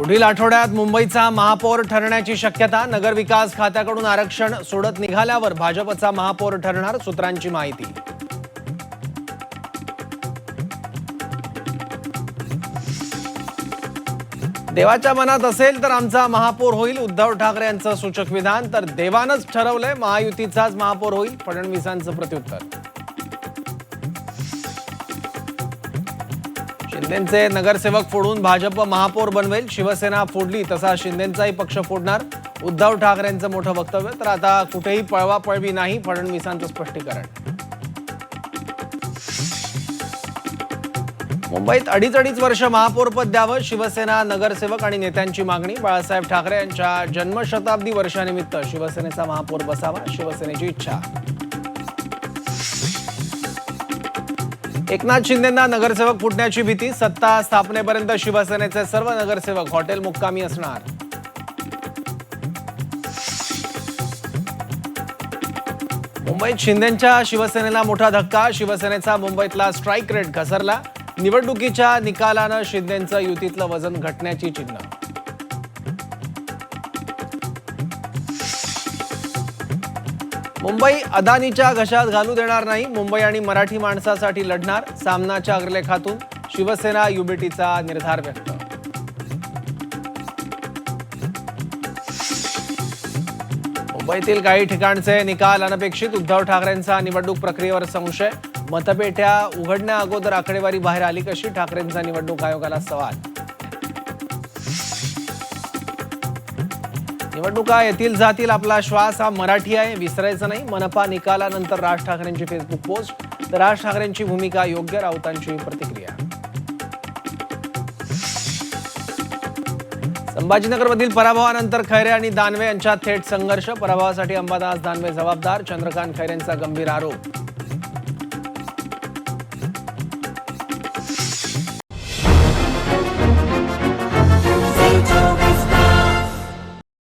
पुढील आठवड्यात मुंबईचा महापौर ठरण्याची शक्यता. नगरविकास खात्याकडून आरक्षण सोडत निघाल्यावर भाजपचा महापौर ठरणार, सूत्रांची माहिती. देवाच्या मनात असेल तर आमचा महापौर होईल, उद्धव ठाकरे यांचं सूचक विधान. तर देवानंच ठरवलंय महायुतीचाच महापौर होईल, फडणवीसांचं प्रत्युत्तर. शिंदेचे नगरसेवक फोडून भाजप महापौर बनवेल. शिवसेना फोडली तसा शिंदेचाही पक्ष फोडणार, उद्धव ठाकरेंचं मोठं वक्तव्य. तर आता कुठेही पळवापळवी नाही, फडणवीसांचं स्पष्टीकरण. मुंबईत अडीच वर्ष महापौरपद द्यावं, शिवसेना नगरसेवक आणि नेत्यांची मागणी. बाळासाहेब ठाकरे यांच्या जन्मशताब्दी वर्षानिमित्त शिवसेनेचा महापौर बसावा, शिवसेनेची इच्छा. एकनाथ शिंदेंना नगरसेवक फुटण्याची भीती. सत्ता स्थापनेपर्यंत शिवसेनेचे सर्व नगरसेवक हॉटेल मुक्कामी असणार. मुंबईत शिंदेंच्या शिवसेनेला मोठा धक्का. शिवसेनेचा मुंबईतला स्ट्राईक रेट घसरला. निवडणुकीच्या निकालानं शिंदेंचं युतीतलं वजन घटण्याची चिन्ह. मुंबई अदानीच्या घशात घालू देणार नाही, मुंबई आणि मराठी माणसासाठी लढणार. सामनाच्या अग्रलेखातून शिवसेना युबीटीचा निर्धार व्यक्त. मुंबईतील काही ठिकाणचे निकाल अनपेक्षित. उद्धव ठाकरेंचा निवडणूक प्रक्रियेवर संशय. मतपेट्या उघडण्या अगोदर आकडेवारी बाहेर आली कशी, ठाकरेंचा निवडणूक आयोगाला सवाल. निवडणुका येतील जातील, आपला श्वास हा मराठी आहे, विसरायचं नाही. मनपा निकालानंतर राज ठाकरेंची फेसबुक पोस्ट. तर राज ठाकरेंची भूमिका योग्य, राऊतांची प्रतिक्रिया. संभाजीनगरमधील पराभवानंतर खैरे आणि दानवे यांच्यात थेट संघर्ष. पराभवासाठी अंबादास दानवे जबाबदार, चंद्रकांत खैरेंचा गंभीर आरोप.